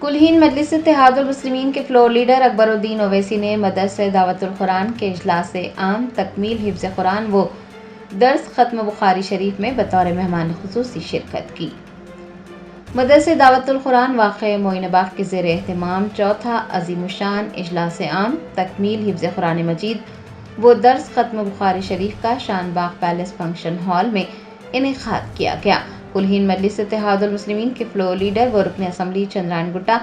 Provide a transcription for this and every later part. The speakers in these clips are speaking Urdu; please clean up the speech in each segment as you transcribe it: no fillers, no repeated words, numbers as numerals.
کلہین مجلس اتحاد المسلمین کے فلور لیڈر اکبر الدین اویسی نے مدرسہ دعوت القرآن کے اجلاس عام تکمیل حفظ قرآن و درس ختم بخاری شریف میں بطور مہمان خصوصی شرکت کی۔ مدرسہ دعوت القرآن واقع معین باغ کے زیر اہتمام چوتھا عظیم الشان اجلاس عام تکمیل حفظ قرآن مجید و درس ختم بخاری شریف کا شان باغ پیلس فنکشن ہال میں انعقاد کیا گیا۔ کلہین مجلس اتحاد المسلمین کے فلور لیڈر و رکن اسمبلی چندرائن گٹا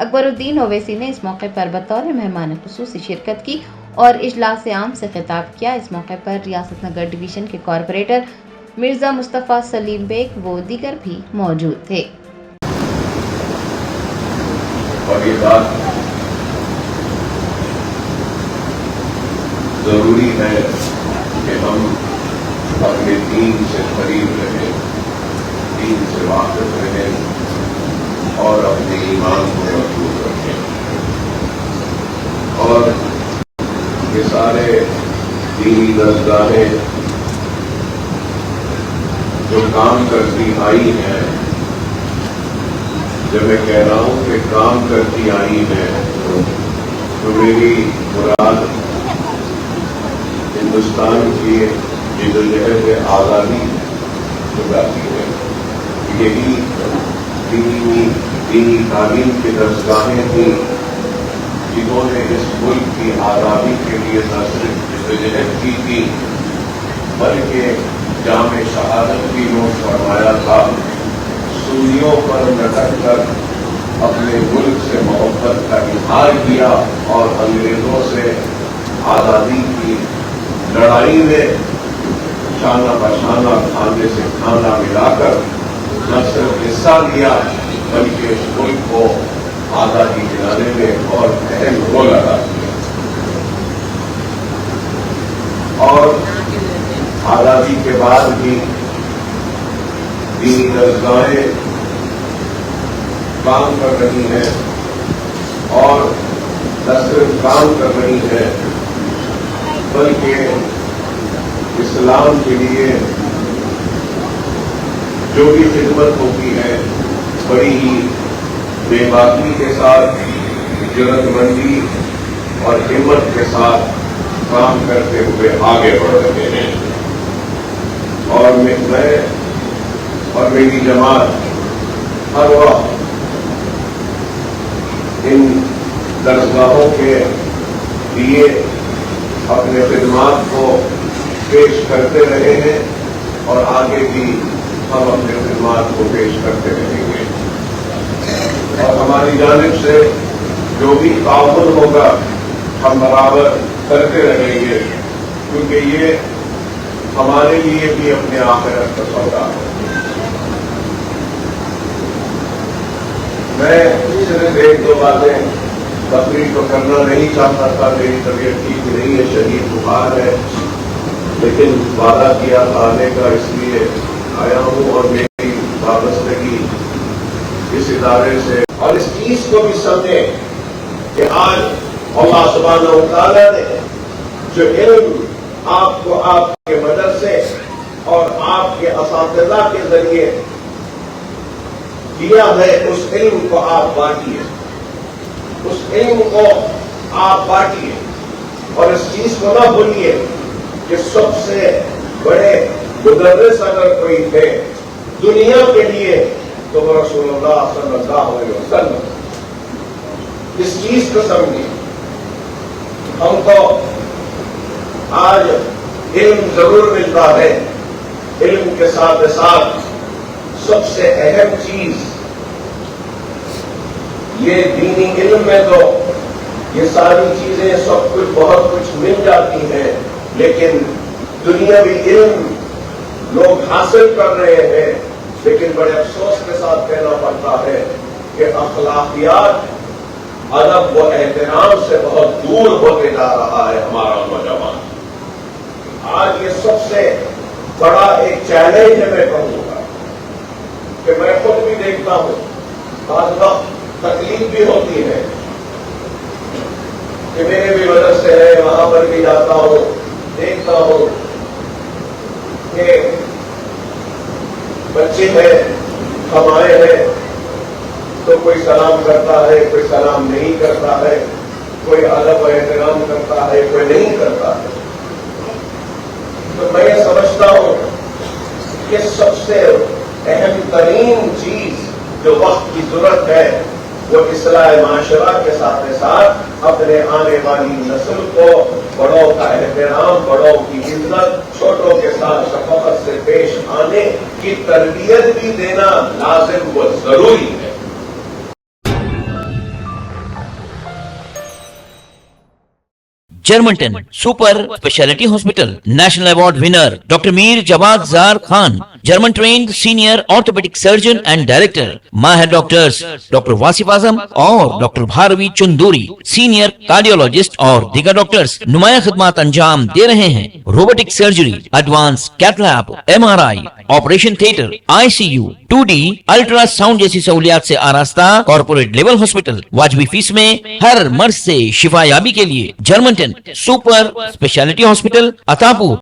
اکبر الدین اویسی نے اس موقع پر بطور مہمان خصوصی شرکت کی اور اجلاس عام سے خطاب کیا۔ اس موقع پر ریاست نگر ڈویژن کے کارپوریٹر مرزا مصطفیٰ سلیم بیگ و دیگر بھی موجود تھے۔ اور یہ بات ضروری ہے کہ ہم اپنے دین سے قریب رہیں، دین سے واقف رہیں اور اپنے ایمان کو مضبوط رکھیں، اور یہ سارے دینی درسگاہیں جو کام کرتی آئی ہیں، جب میں کہہ رہا ہوں کہ کام کرتی آئی ہے تو میری مراد ہندوستان کی جدوجہد آزادی ہو جاتی ہے۔ یہی دینی تعلیم کی درسگاہیں تھیں جنہوں نے اس ملک کی آزادی کے لیے نہ صرف جدوجہد کی تھی بلکہ جام شہادت بھی نوش فرمایا تھا۔ سولیوں پر لٹک کر اپنے ملک سے محبت کا اظہار کیا اور انگریزوں سے آزادی کی لڑائی میں شانہ بشانہ کھانے سے کھانا ملا کر نہ صرف حصہ لیا بلکہ اس ملک کو آزادی دلانے میں اور اہم رول ادا کیا، اور آزادی کے بعد بھی دینی درسگاہیں کام کر رہی ہیں، اور نہ صرف کام کر رہی ہیں بلکہ اسلام کے لیے جو بھی خدمت ہوتی ہے بڑی ہی بے باکی کے ساتھ، جرات مندی اور ہمت کے ساتھ کام کرتے ہوئے آگے بڑھ رہے ہیں، اور میں اور میری جماعت ہر وقت ان درسگاہوں کے لیے اپنے خدمات کو پیش کرتے رہے ہیں اور آگے بھی ہم اپنے خدمات کو پیش کرتے رہیں گے، اور ہماری جانب سے جو بھی تعاون ہوگا ہم برابر کرتے رہیں گے، کیونکہ یہ ہمارے لیے بھی اپنے آخرت کا سودا ہے۔ میں صرف ایک دو باتیں تقریر تو کرنا نہیں چاہتا تھا، میری طبیعت ٹھیک نہیں ہے، شدید بخار ہے، لیکن وعدہ کیا تھا آنے کا، اس لیے آیا ہوں، اور میری وابستگی اس ادارے سے اور اس چیز کو بھی سمجھیں کہ آج اللہ سبحانہ و تعالیٰ نے جو علم آپ کو آپ کے مدرسے اور آپ کے اساتذہ کے ذریعے دیا ہے، اس علم کو آپ بانٹیے، اس علم کو آپ بانٹیے، اور اس چیز کو نہ بھولیے کہ سب سے بڑے مدرس اگر کوئی تھے دنیا کے لیے تو وہ رسول اللہ صلی اللہ علیہ وسلم۔ اس چیز کو سمجھیے، ہم کو آج علم ضرور ملتا ہے، علم کے ساتھ ساتھ سب سے اہم چیز یہ دینی علم میں تو یہ ساری چیزیں سب کچھ بہت کچھ مل جاتی ہیں، لیکن دنیاوی علم لوگ حاصل کر رہے ہیں، لیکن بڑے افسوس کے ساتھ کہنا پڑتا ہے کہ اخلاقیات، ادب و احترام سے بہت دور ہوتے جا رہا ہے ہمارا نوجوان۔ آج یہ سب سے بڑا ایک چیلنج ہے، میں کہوں گا کہ میں خود بھی دیکھتا ہوں، بعض وقت تکلیف بھی ہوتی ہے کہ میرے بھی مدرسے ہیں، وہاں پر بھی جاتا ہوں، دیکھتا ہوں کہ بچے ہیں، کمائے ہیں، تو کوئی سلام کرتا ہے، کوئی سلام نہیں کرتا ہے، کوئی ادب و احترام کرتا ہے، کوئی نہیں کرتا ہے. تو میں یہ سمجھتا ہوں کہ سب سے اہم ترین چیز جو وقت کی ضرورت ہے وہ اصلاح معاشرہ کے ساتھ ساتھ اپنے آنے والی نسل کو بڑوں کا احترام، بڑوں کی عزت، چھوٹوں کے ساتھ شفقت سے پیش آنے کی تربیت بھی دینا لازم و ضروری ہے. جرمنٹن super specialty hospital national award winner doctor Mir Jawad Zar Khan German trained senior orthopaedic surgeon and director ماہر ڈاکٹرز ڈاکٹر واصف اعظم اور doctor Bharavi Chanduri senior cardiologist اور دیگر ڈاکٹرز نمایاں خدمات انجام دے رہے ہیں. Robotic surgery, advance cath lab, MRI، operation theatre, ICU، 2D ultrasound جیسی سہولیات سے آراستہ کارپوریٹ لیول ہاسپٹل. واجبی فیس میں ہر مرض سے شفا یابی کے لیے جرمنٹن سپر اسپیشلٹی ہاسپٹل، عطاپور